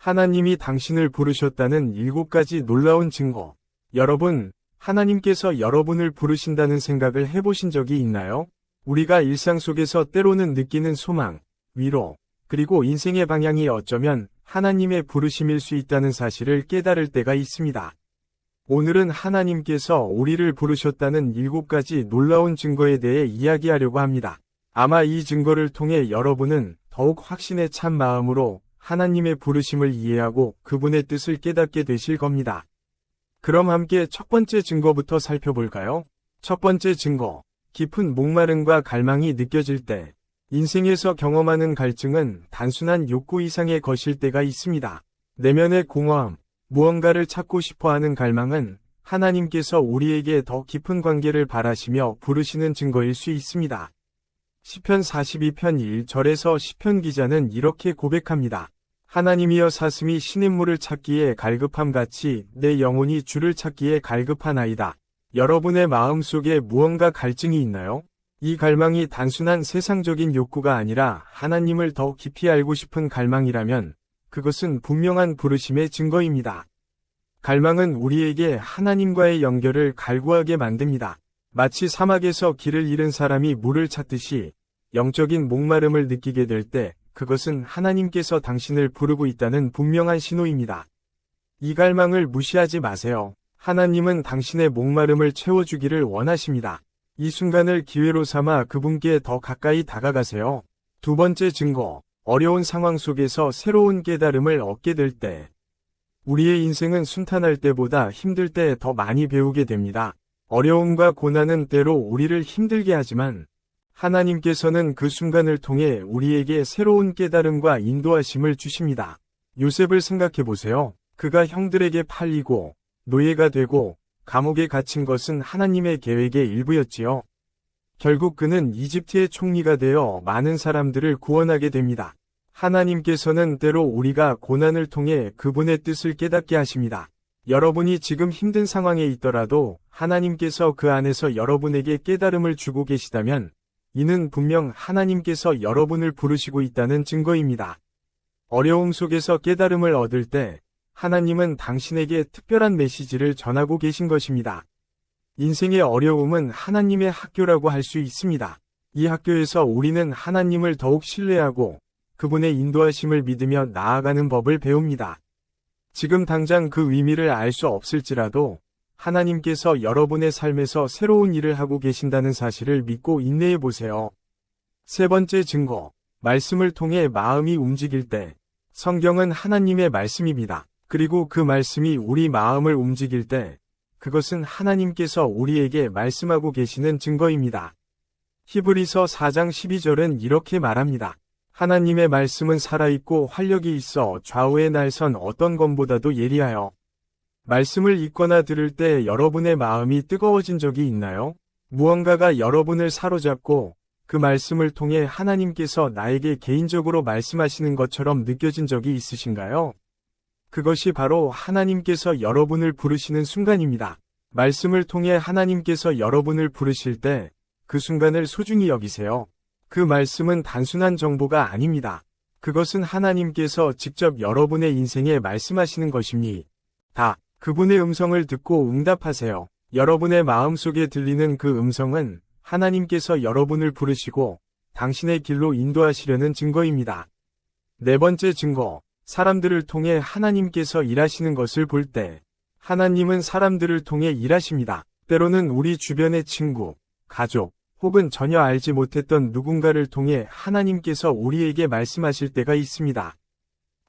하나님이 당신을 부르셨다는 7가지 놀라운 증거. 여러분, 하나님께서 여러분을 부르신다는 생각을 해보신 적이 있나요? 우리가 일상 속에서 때로는 느끼는 소망, 위로, 그리고 인생의 방향이 어쩌면 하나님의 부르심일 수 있다는 사실을 깨달을 때가 있습니다. 오늘은 하나님께서 우리를 부르셨다는 7가지 놀라운 증거에 대해 이야기하려고 합니다. 아마 이 증거를 통해 여러분은 더욱 확신에 찬 마음으로 하나님의 부르심을 이해하고 그분의 뜻을 깨닫게 되실 겁니다. 그럼 함께 첫 번째 증거부터 살펴볼까요? 첫 번째 증거, 깊은 목마름과 갈망이 느껴질 때. 인생에서 경험하는 갈증은 단순한 욕구 이상의 것일 때가 있습니다. 내면의 공허함, 무언가를 찾고 싶어하는 갈망은 하나님께서 우리에게 더 깊은 관계를 바라시며 부르시는 증거일 수 있습니다. 시편 42편 1절에서 시편 기자는 이렇게 고백합니다. 하나님이여 사슴이 시냇물을 찾기에 갈급함같이 내 영혼이 주를 찾기에 갈급하나이다. 여러분의 마음속에 무언가 갈증이 있나요? 이 갈망이 단순한 세상적인 욕구가 아니라 하나님을 더 깊이 알고 싶은 갈망이라면 그것은 분명한 부르심의 증거입니다. 갈망은 우리에게 하나님과의 연결을 갈구하게 만듭니다. 마치 사막에서 길을 잃은 사람이 물을 찾듯이 영적인 목마름을 느끼게 될 때 그것은 하나님께서 당신을 부르고 있다는 분명한 신호입니다. 이 갈망을 무시하지 마세요. 하나님은 당신의 목마름을 채워주기를 원하십니다. 이 순간을 기회로 삼아 그분께 더 가까이 다가가세요. 두 번째 증거, 어려운 상황 속에서 새로운 깨달음을 얻게 될 때. 우리의 인생은 순탄할 때보다 힘들 때 더 많이 배우게 됩니다. 어려움과 고난은 때로 우리를 힘들게 하지만 하나님께서는 그 순간을 통해 우리에게 새로운 깨달음과 인도하심을 주십니다. 요셉을 생각해 보세요. 그가 형들에게 팔리고 노예가 되고 감옥에 갇힌 것은 하나님의 계획의 일부였지요. 결국 그는 이집트의 총리가 되어 많은 사람들을 구원하게 됩니다. 하나님께서는 때로 우리가 고난을 통해 그분의 뜻을 깨닫게 하십니다. 여러분이 지금 힘든 상황에 있더라도 하나님께서 그 안에서 여러분에게 깨달음을 주고 계시다면 이는 분명 하나님께서 여러분을 부르시고 있다는 증거입니다. 어려움 속에서 깨달음을 얻을 때 하나님은 당신에게 특별한 메시지를 전하고 계신 것입니다. 인생의 어려움은 하나님의 학교라고 할 수 있습니다. 이 학교에서 우리는 하나님을 더욱 신뢰하고 그분의 인도하심을 믿으며 나아가는 법을 배웁니다. 지금 당장 그 의미를 알 수 없을지라도 하나님께서 여러분의 삶에서 새로운 일을 하고 계신다는 사실을 믿고 인내해 보세요. 세 번째 증거, 말씀을 통해 마음이 움직일 때. 성경은 하나님의 말씀입니다. 그리고 그 말씀이 우리 마음을 움직일 때 그것은 하나님께서 우리에게 말씀하고 계시는 증거입니다. 히브리서 4장 12절은 이렇게 말합니다. 하나님의 말씀은 살아있고 활력이 있어 좌우의 날선 어떤 검보다도 예리하여. 말씀을 읽거나 들을 때 여러분의 마음이 뜨거워진 적이 있나요? 무언가가 여러분을 사로잡고 그 말씀을 통해 하나님께서 나에게 개인적으로 말씀하시는 것처럼 느껴진 적이 있으신가요? 그것이 바로 하나님께서 여러분을 부르시는 순간입니다. 말씀을 통해 하나님께서 여러분을 부르실 때 그 순간을 소중히 여기세요. 그 말씀은 단순한 정보가 아닙니다. 그것은 하나님께서 직접 여러분의 인생에 말씀하시는 것입니다. 그분의 음성을 듣고 응답하세요. 여러분의 마음속에 들리는 그 음성은 하나님께서 여러분을 부르시고 당신의 길로 인도하시려는 증거입니다. 네 번째 증거, 사람들을 통해 하나님께서 일하시는 것을 볼 때. 하나님은 사람들을 통해 일하십니다. 때로는 우리 주변의 친구, 가족, 혹은 전혀 알지 못했던 누군가를 통해 하나님께서 우리에게 말씀하실 때가 있습니다.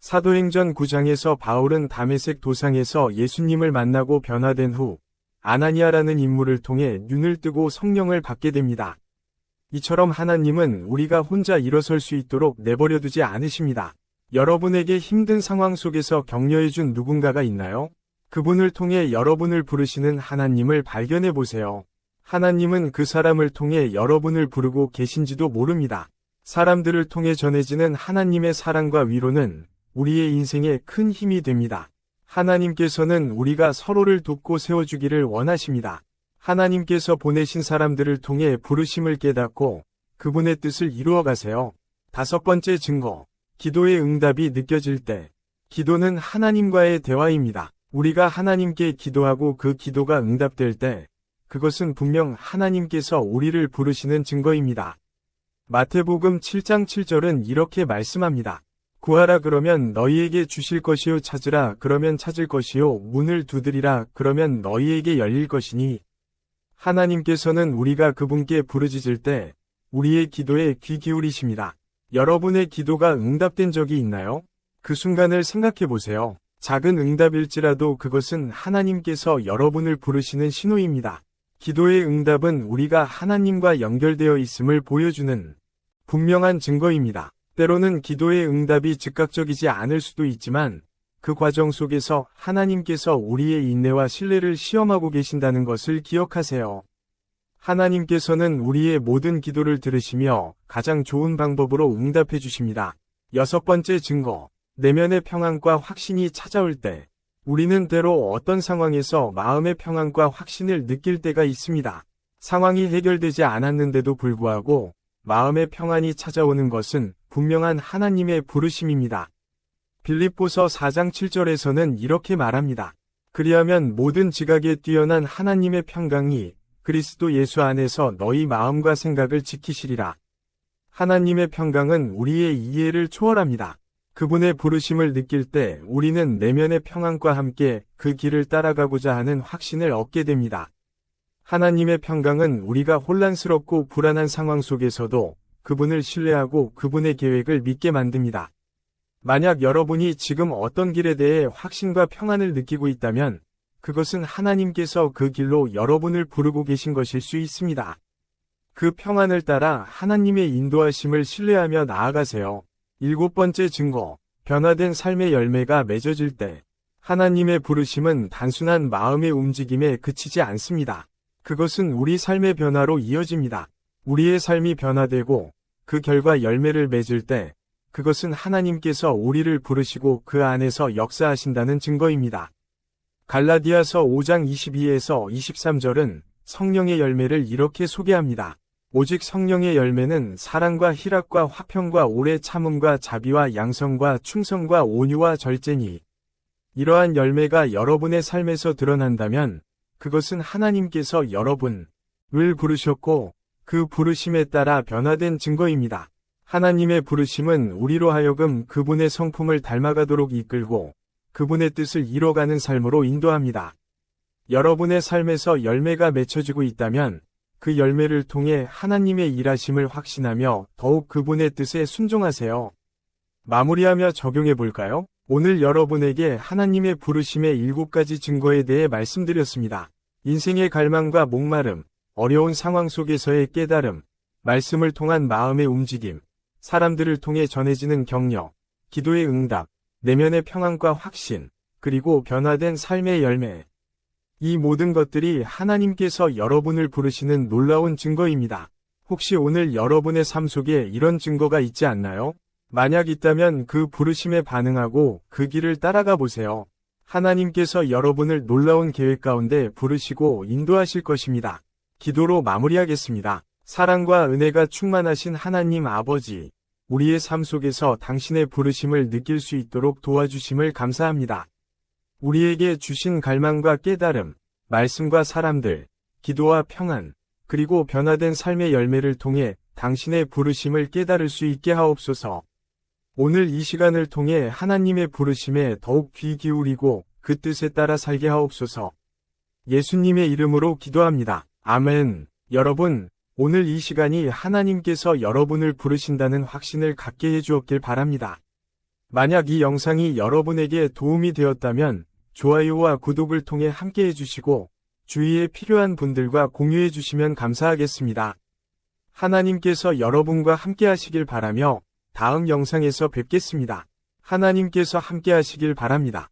사도행전 9장에서 바울은 다메섹 도상에서 예수님을 만나고 변화된 후 아나니아라는 인물을 통해 눈을 뜨고 성령을 받게 됩니다. 이처럼 하나님은 우리가 혼자 일어설 수 있도록 내버려두지 않으십니다. 여러분에게 힘든 상황 속에서 격려해준 누군가가 있나요? 그분을 통해 여러분을 부르시는 하나님을 발견해 보세요. 하나님은 그 사람을 통해 여러분을 부르고 계신지도 모릅니다. 사람들을 통해 전해지는 하나님의 사랑과 위로는 우리의 인생에 큰 힘이 됩니다. 하나님께서는 우리가 서로를 돕고 세워주기를 원하십니다. 하나님께서 보내신 사람들을 통해 부르심을 깨닫고 그분의 뜻을 이루어 가세요. 다섯 번째 증거, 기도의 응답이 느껴질 때. 기도는 하나님과의 대화입니다. 우리가 하나님께 기도하고 그 기도가 응답될 때 그것은 분명 하나님께서 우리를 부르시는 증거입니다. 마태복음 7장 7절은 이렇게 말씀합니다. 구하라 그러면 너희에게 주실 것이요 찾으라 그러면 찾을 것이요 문을 두드리라 그러면 너희에게 열릴 것이니 하나님께서는 우리가 그분께 부르짖을 때 우리의 기도에 귀 기울이십니다. 여러분의 기도가 응답된 적이 있나요? 그 순간을 생각해 보세요. 작은 응답일지라도 그것은 하나님께서 여러분을 부르시는 신호입니다. 기도의 응답은 우리가 하나님과 연결되어 있음을 보여주는 분명한 증거입니다. 때로는 기도의 응답이 즉각적이지 않을 수도 있지만 그 과정 속에서 하나님께서 우리의 인내와 신뢰를 시험하고 계신다는 것을 기억하세요. 하나님께서는 우리의 모든 기도를 들으시며 가장 좋은 방법으로 응답해 주십니다. 6번째 증거, 내면의 평안과 확신이 찾아올 때 우리는 때로 어떤 상황에서 마음의 평안과 확신을 느낄 때가 있습니다. 상황이 해결되지 않았는데도 불구하고 마음의 평안이 찾아오는 것은 분명한 하나님의 부르심입니다. 빌립보서 4장 7절에서는 이렇게 말합니다. 그리하면 모든 지각에 뛰어난 하나님의 평강이 그리스도 예수 안에서 너희 마음과 생각을 지키시리라. 하나님의 평강은 우리의 이해를 초월합니다. 그분의 부르심을 느낄 때 우리는 내면의 평안과 함께 그 길을 따라가고자 하는 확신을 얻게 됩니다. 하나님의 평강은 우리가 혼란스럽고 불안한 상황 속에서도 그분을 신뢰하고 그분의 계획을 믿게 만듭니다. 만약 여러분이 지금 어떤 길에 대해 확신과 평안을 느끼고 있다면 그것은 하나님께서 그 길로 여러분을 부르고 계신 것일 수 있습니다. 그 평안을 따라 하나님의 인도하심을 신뢰하며 나아가세요. 7번째 증거, 변화된 삶의 열매가 맺어질 때 하나님의 부르심은 단순한 마음의 움직임에 그치지 않습니다. 그것은 우리 삶의 변화로 이어집니다. 우리의 삶이 변화되고 그 결과 열매를 맺을 때 그것은 하나님께서 우리를 부르시고 그 안에서 역사하신다는 증거입니다. 갈라디아서 5장 22에서 23절은 성령의 열매를 이렇게 소개합니다. 오직 성령의 열매는 사랑과 희락과 화평과 오래 참음과 자비와 양성과 충성과 온유와 절제니 이러한 열매가 여러분의 삶에서 드러난다면 그것은 하나님께서 여러분을 부르셨고 그 부르심에 따라 변화된 증거입니다. 하나님의 부르심은 우리로 하여금 그분의 성품을 닮아가도록 이끌고 그분의 뜻을 이뤄가는 삶으로 인도합니다. 여러분의 삶에서 열매가 맺혀지고 있다면 그 열매를 통해 하나님의 일하심을 확신하며 더욱 그분의 뜻에 순종하세요. 마무리하며 적용해 볼까요? 오늘 여러분에게 하나님의 부르심의 7가지 증거에 대해 말씀드렸습니다. 인생의 갈망과 목마름, 어려운 상황 속에서의 깨달음, 말씀을 통한 마음의 움직임, 사람들을 통해 전해지는 격려, 기도의 응답, 내면의 평안과 확신, 그리고 변화된 삶의 열매. 이 모든 것들이 하나님께서 여러분을 부르시는 놀라운 증거입니다. 혹시 오늘 여러분의 삶 속에 이런 증거가 있지 않나요? 만약 있다면 그 부르심에 반응하고 그 길을 따라가 보세요. 하나님께서 여러분을 놀라운 계획 가운데 부르시고 인도하실 것입니다. 기도로 마무리하겠습니다. 사랑과 은혜가 충만하신 하나님 아버지, 우리의 삶 속에서 당신의 부르심을 느낄 수 있도록 도와주심을 감사합니다. 우리에게 주신 갈망과 깨달음, 말씀과 사람들, 기도와 평안, 그리고 변화된 삶의 열매를 통해 당신의 부르심을 깨달을 수 있게 하옵소서. 오늘 이 시간을 통해 하나님의 부르심에 더욱 귀 기울이고 그 뜻에 따라 살게 하옵소서. 예수님의 이름으로 기도합니다. 아멘. 여러분, 오늘 이 시간이 하나님께서 여러분을 부르신다는 확신을 갖게 해주었길 바랍니다. 만약 이 영상이 여러분에게 도움이 되었다면 좋아요와 구독을 통해 함께 해주시고 주위에 필요한 분들과 공유해 주시면 감사하겠습니다. 하나님께서 여러분과 함께 하시길 바라며 다음 영상에서 뵙겠습니다. 하나님께서 함께 하시길 바랍니다.